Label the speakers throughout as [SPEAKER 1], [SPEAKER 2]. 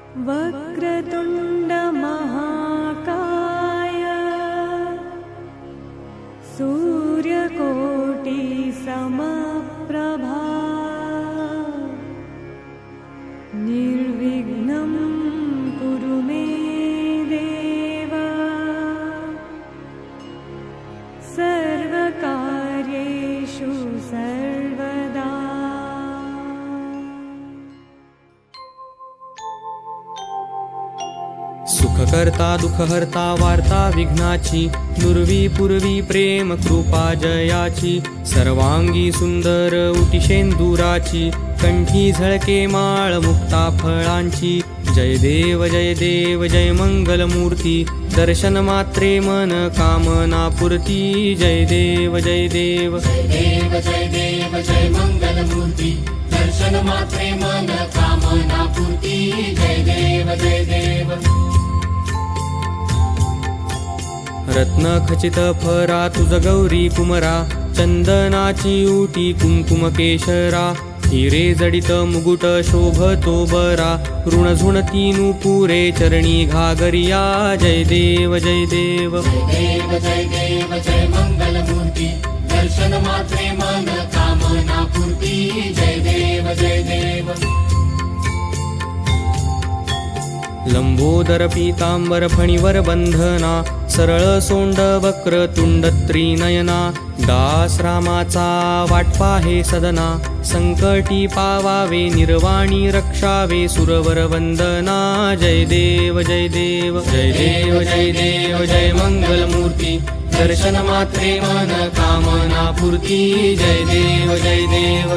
[SPEAKER 1] वक्रतुंड महाकाय सूर्यकोटि समप्रभा निर्विघ्नं कुरु मे देव सर्वकार्येषु सर्वदा।
[SPEAKER 2] सुखकर्ता दुःखहर्ता वार्ता विघ्नाची नुरवी पूर्वी प्रेम कृपा जयाची सर्वांगी सुंदर उटिशेंदुराची कंठी झळके माळ मुक्ता फळांची जय देव जय मंगलमूर्ती दर्शन मात्रे मन कामना पूर्ती जय देव जय देव
[SPEAKER 3] जय मंगलमूर्ती दर्शन मात्रे मन कामना पूर्ती जय देव जय देव।
[SPEAKER 2] रत्न खचित फरा तुझ गौरी कुमरा चंदनाची उटी कुंकुम केशरा हिरे जडित मुकुट शोभतो बरा ऋण झुणती नुपुरे चरणी घागरिया जय देव जय देव
[SPEAKER 3] जय मंगलमूर्ती दर्शन मात्रे मन कामना पूर्ती जय देव जय देव।
[SPEAKER 2] लंबोदर पीतांबर फणीवर बंधना सरळ सोंड वक्र तुंड त्रिनयना दास रामाचा वाटपा हे सदना संकटी पावावे निर्वाणी रक्षावे सुरवर वंदना जय देव जय मंगलमूर्ती दर्शन मात्रे मन कामना पूर्ती जय देव जय देव।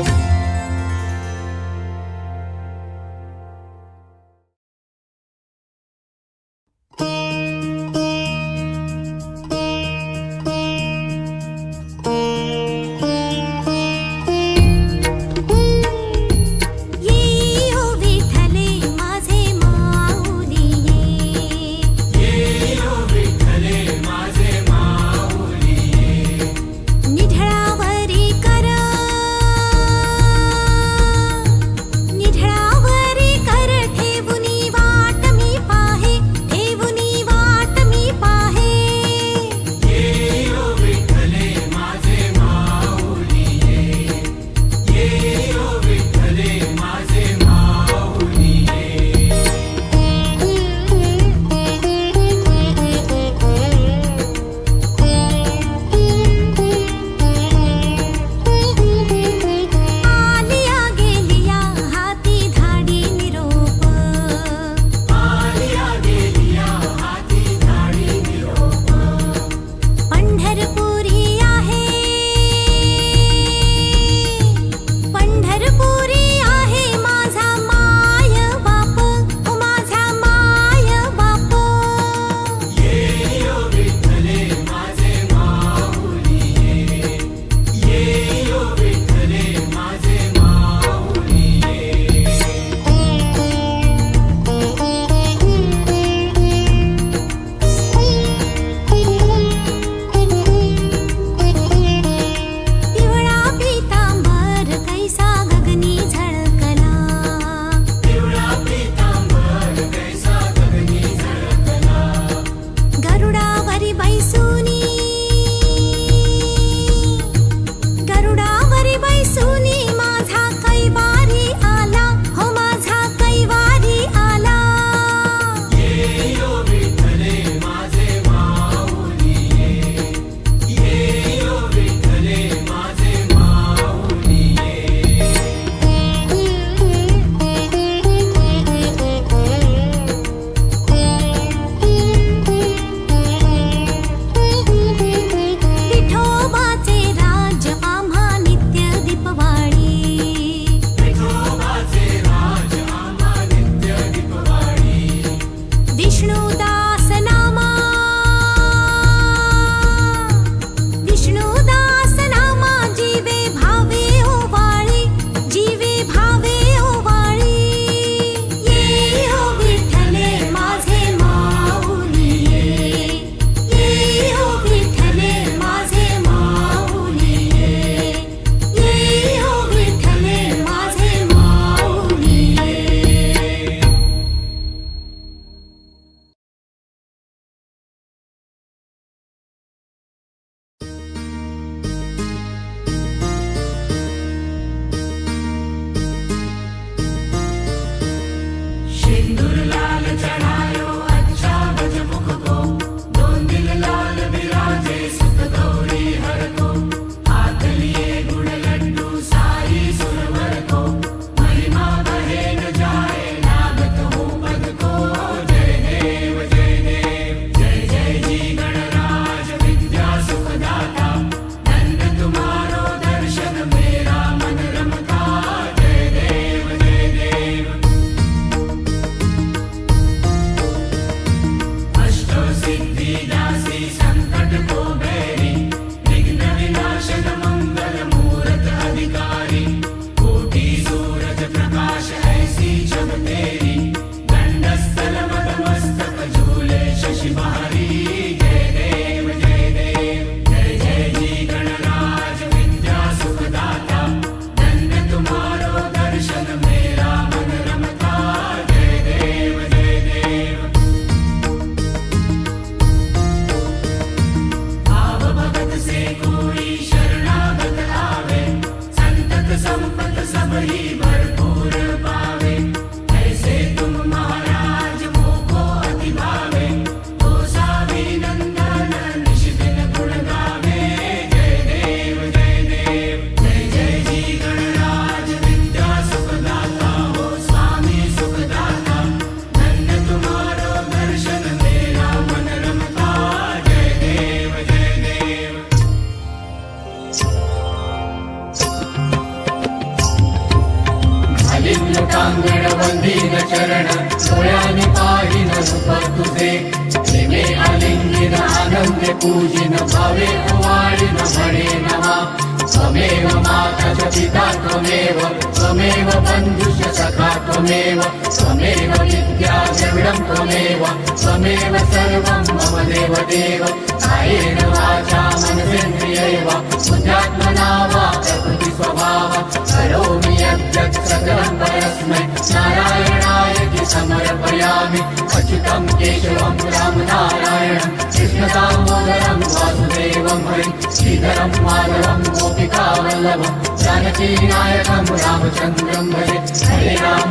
[SPEAKER 3] पिता त्वमेव त्वमेव बन्धुश्च सखा त्वमेव त्वमेव विद्या द्रविडं त्वमेव त्वमेव सर्वं मम देवदेव कायेन वाचा मनसेन्द्रियैव बुद्ध्यात्मना वा प्रकृतिस्वभावः करोमि यद्यत् सकलं परस्मै नारायणाय समर्पयामि अच्युतं केशवं रामनारायणं कृष्णदामोदरं वासुदेवं हरिं श्रीधरं माधवं गोपिकावल्लभं जानकीनायकं रामचन्द्रं भजे हरे राम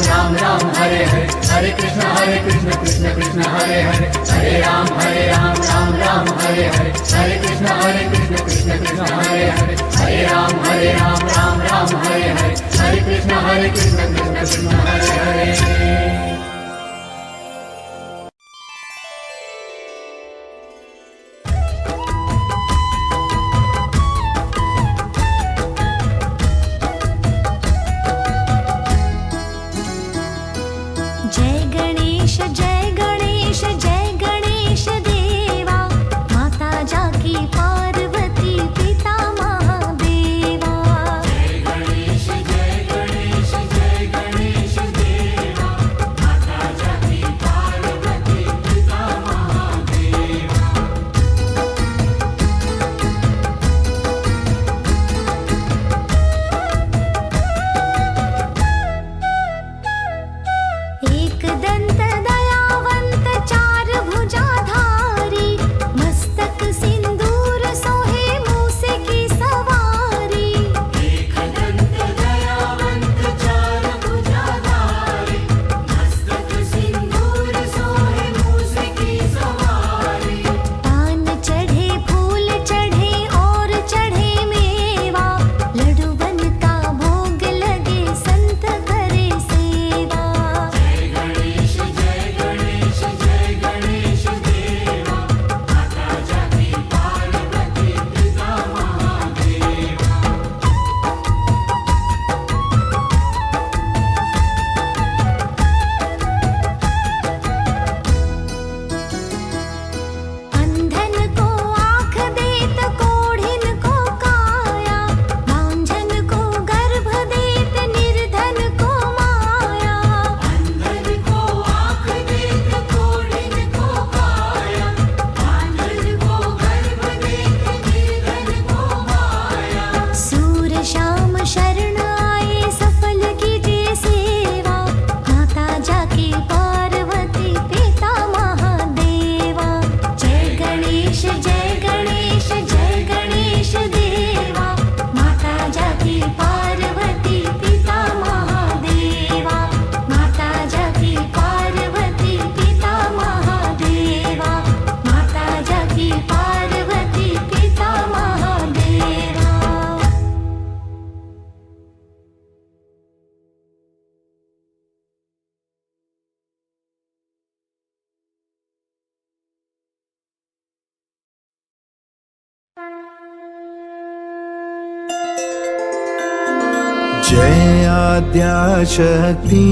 [SPEAKER 3] राम राम हरे हरे हरे कृष्ण कृष्ण कृष्ण हरे हरे हरे राम राम हरे हरे हरे कृष्ण कृष्ण कृष्ण हरे हरे हरे राम राम हरे हरे हरे कृष्ण कृष्ण कृष्ण हरे हरे
[SPEAKER 4] जय गणेश जय गणेश जय गणेश देवा माता जाकी पार्वती पिता महादेवा
[SPEAKER 3] जय गणेश जय गणेश देवा माता जाकी पार्वती पिता महादेवा
[SPEAKER 4] एक दंत दयावंत चार भुजाधारी मस्तक सिंदूर सोहे मूसे की सवारी
[SPEAKER 3] एक दंत दयावंत चार भुजाधारी मस्तक सिंदूर सोहे मूसे की सवारी
[SPEAKER 4] पान चढ़े फूल चढ़े और चढ़े मेवा लड्डू बनता भोग लगे संत करे सेवा
[SPEAKER 3] जय गणेश देवा माता जाकी पार्वती पिता महादेवा
[SPEAKER 4] अंधन को आँख देत कोढ़िन को काया बांझन को गर्भ देत निर्धन को माया
[SPEAKER 3] अंधन को आँख देत कोढ़िन को काया बांझन को गर्भ देत निर्धन को माया
[SPEAKER 4] सूर श्याम शरण आए सफल कीजिए सेवा माता जाकी पार्वती पिता महादेवा जय गणेश देवा माता जाकी पार्वती पिता महादेवा माता जाकी पार्वती पिता महादेवा माता जाकी पार्वती पिता महादेवा
[SPEAKER 5] जय आद्याशक्ती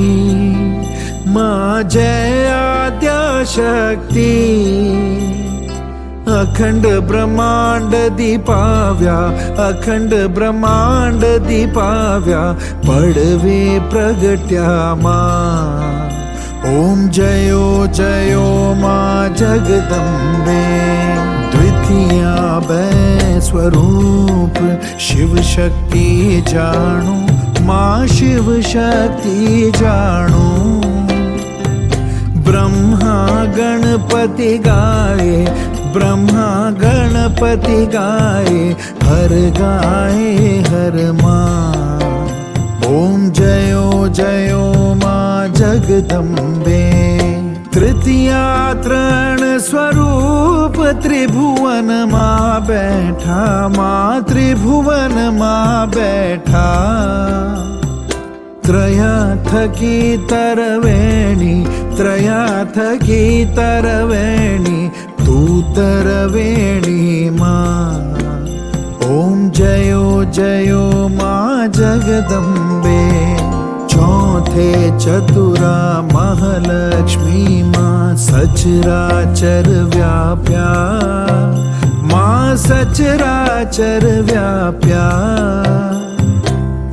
[SPEAKER 5] माँ जय आद्याशक्ती अखंड ब्रह्मांड दीपाव्या अखंड ब्रह्मांड दीपाव्या पडवे प्रगट्या माँ ओम जयो जयो माँ जगदम्बे द्वितीया बै स्वरूप शिव शक्ति जाणू माँ शिव शक्ति जाणू ब्रह्मा गणपति गाए ब्रह्मा गणपति गाए हर माँ ओम जयो जयो माँ जगदम्बे तृतीया तृण स्वरूप त्रिभुवन माँ बैठा माँ त्रिभुवन माँ बैठा त्रया थकी तरवेणी त्रया थकी तरवेणी तू तरवेणी माँ ओम जयो जयो माँ जगदम्बे चौथे चतुरा महालक्ष्मी माँ सचराचर व्याप्या माँ सचराचर व्याप्या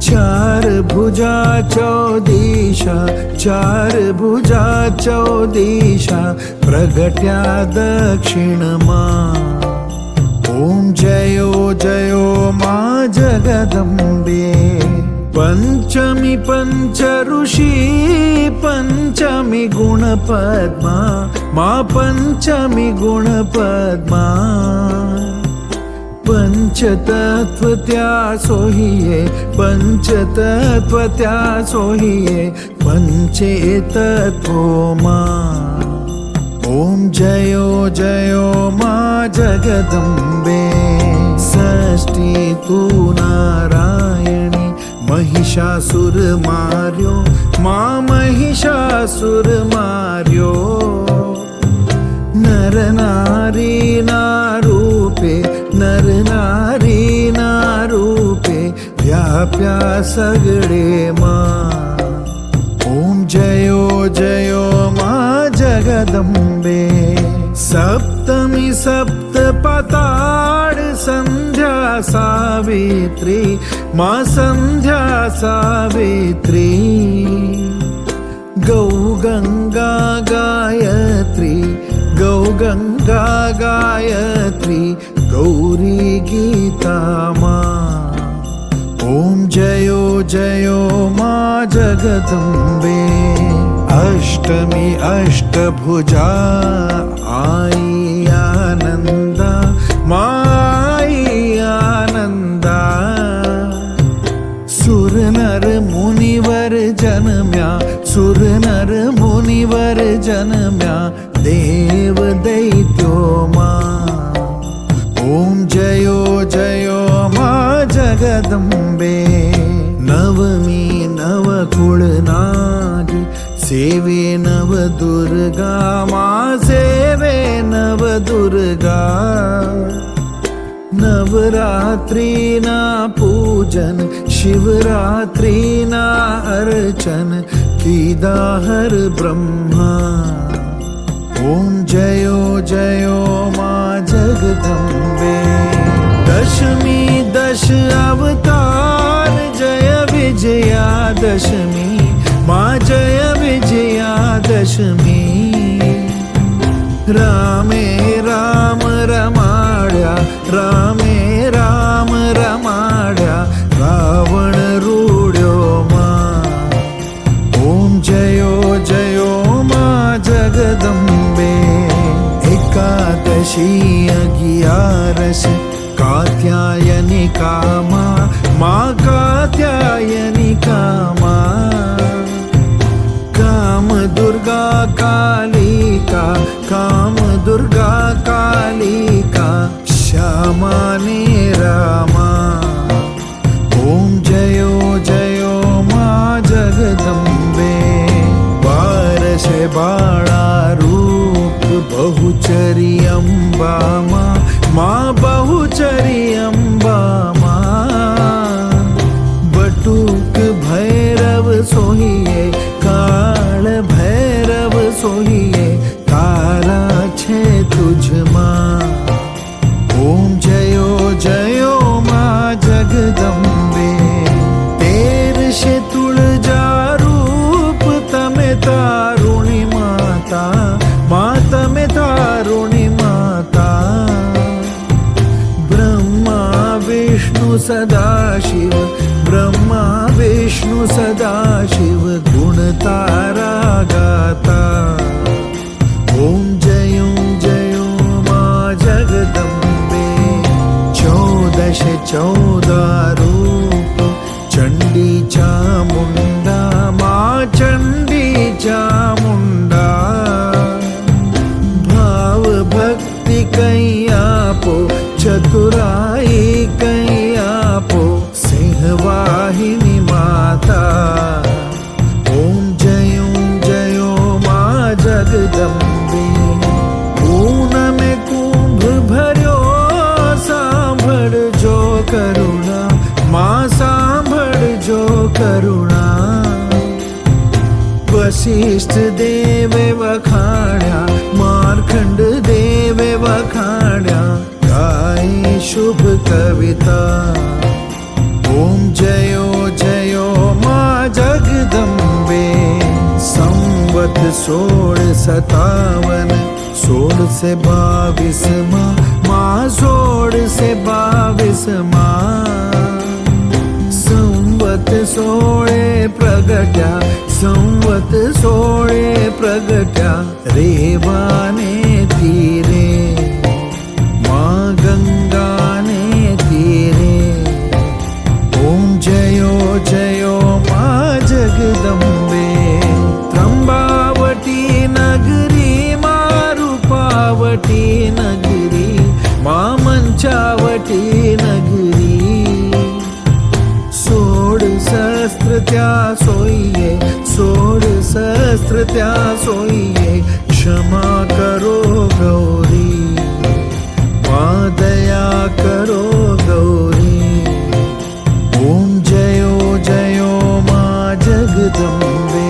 [SPEAKER 5] चार भुजा चौदिशा, चार भुजा चौदिशा प्रगट्या दक्षिणमा. ओम जयो जयो मा जगदंबे. पंचमी पंच ऋषी पंचमी गुणपद्मा, मा पंचमी गुणपद्मा. पंचतत्व त्या सोहिये, पंचतत्व त्या सोहिये, पंचे तत्वो मा. ओम जयो जयो मा जगदंबे. षष्ठी तू नारायणी, महिषासुर मार्यो, मा महिषासुर मार्यो. नर नारी नारूपे, नर नारी नारूपे व्याप्या सगळे मा. ओम जयो जयो मा जगदंबे. सप्तमी सप्तपताड संध्या सावित्री, मा संध्या सावित्री. गौ गंगा गायत्री, गौ गंगा गायत्री, गौरी गीता मा. ओम जयो जयो मा जगदंबे. अष्टमी अष्टभुजा आई आनंदा, माई आनंदा. सुर नर मुनिवर जन्म्या, सुर नर मुनिवर जन्म्या, देव दैत्यो मा. ओम जयो जयो मा जगदंबे. नवमी नवकुळ नागी, सेवे नव दुर्गा मा, सेवे नव दुर्गा. नवरात्री ना पूजन, शिवरात्री ना अर्चन, कीदा हर ब्रह्मा. ओम जयो जयो मा जगदंबे. दशमी दश अवतार, जय विजया दशमी, मा जय विजया दशमी. रामे राम रमाड्या, रामे राम रमाड्या, रावण रूढ्यो मा. ओम जयो जयो मा जगदंबे. एकादशी अगियारस कात्यायनी कामा, मा कात्यायनी कामा. काम दुर्गा कालिका, काम दुर्गा कालिका, श्यामाने रामा. ओम जयो जयो मा जगदंबे. बारशे बाळा रूप बहुचरी अंबा मा, मा बहुचरी अंबा मा. बटुक भैरव सोहिये, काळ भैरव सोहिये, तारा छे तुझमा. ओम जयो जयो मा जगदंबे. तेरशे तुळजा रूप तमे तारुणी माता, मा तमे तारुणी माता. ब्रह्मा विष्णु सदाशिव, ब्रह्मा विष्णु सदाशिव, गुणतारा गाता. ओम जयो जयो मा जगदंबे. चौदश चौदा रूप, चंडी चामुंडा, मा चंडी चामुंडा. भाव भक्ति कैयापो, चतुराई कैयापो, सिंहवाहिनी माता. ओम जयो जयो मा जगदंबे. ऊन में कुंभ भर्यो, सांभळ जो करुणा, मा सांभळ जो करुणा. वसिष्ठ देवे वखाण्या, मार्कंड देवे वखाण्या, गाये शुभ कविता. ओम जयो जय 16 57 16 से 22 माँ 16 से 22 संवत 16 प्रगट्या संवत 16 प्रगट्या रेवाने तीरे माँ गंगाने तीरे ओम जयो जयो माँ जगदम्बे त्र्यंबावती नगरी माँ रूपावती नगरी माँ मंचावती नगरी 16 सहस्त्र त्या सोइये 16 सहस्त्र त्या सोइये क्षमा करो गौरी माँ दया करो गौरी ओम जयो जयो माँ जगदम्बे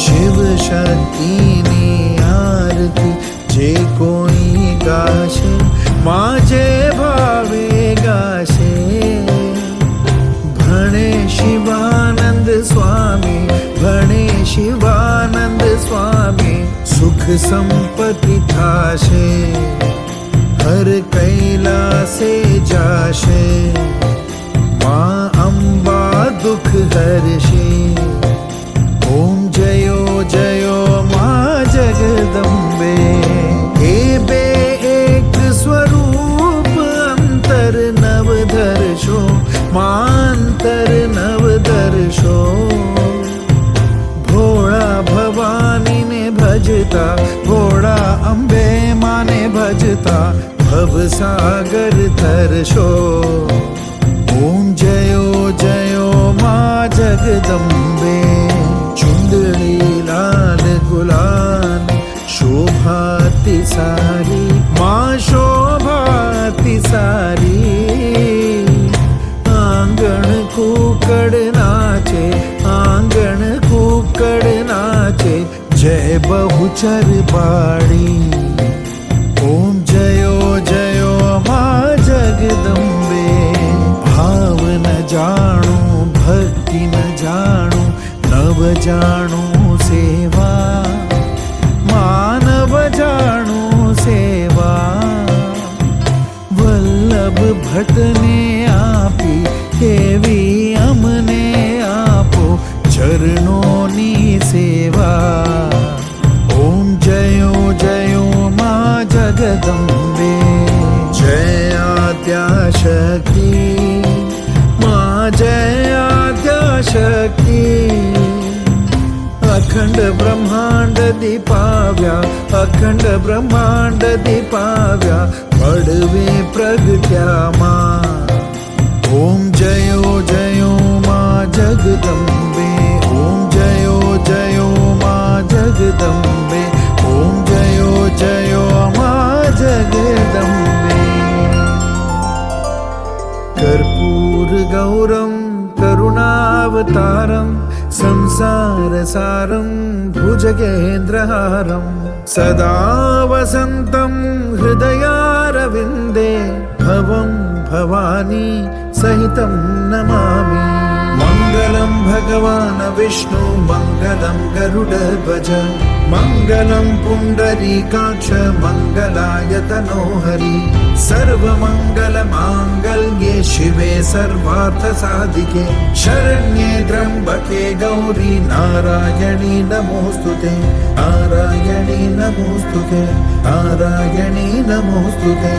[SPEAKER 5] शिव शक्तीने आरती जे कोणी गाशे माझे भावे गाशे भणे शिवानंद स्वामी भणे शिवानंद स्वामी सुख संपत्ति थाशे हर कैलासे जाशे माँ अम्बा दुख हर्षे ओम जयो जयो माँ जगदम्बे एबे एक स्वरूप अंतर नवदर्शो मांतर नवदर्शो भोळा भवानी ने भजता भोळा अंबे माने भजता भवसागर तरशो ओम जयो जयो माँ जगदम्बे चुंदड़ी लाल गुलाल शोभाति सारी माँ शोभाति सारी आंगण कुकड़ नाचे आंगण कुकड़ नाचे जय बहुचर बाड़ी ओम जयो जयो माँ जगदम्बे भाव न जाणू भक्ति न जाणू नव जाणू सेवा मानव जाणू सेवा वल्लभ भटने आपी केवी अमने आपो चरणोनी सेवा ओम जयो जयो माँ जगदम्बे जय आद्याशक्ति माँ जय आद्याशक्ति अखंड ब्रह्मांड दीपाव्या अखंड ब्रह्मांड दीपाव्या पडवे प्रगट्या माँ ओम जयो जयो माँ जगदम्बे ओम जयो जयो माँ जगदम्बे ओम जयो जयो माँ जगदम्बे कर्पूर गौरम करुणावतारम संसारसारं भुजगेन्द्रहारं सदा वसन्तं हृदयारविन्दे भवं भवानी सहितं नमामि मङ्गलं भगवान् विष्णु मङ्गलं गरुडध्वज मङ्गलं पुण्डरीकाक्ष मङ्गलाय तनोहरि सर्वमङ्गलमाङ्गल्ये शिवे सर्वार्थसाधिके शरण्ये त्र्यम्बके गौरी नारायणी नमोऽस्तुते नारायणी नमोऽस्तुते नारायणी नमोऽस्तुते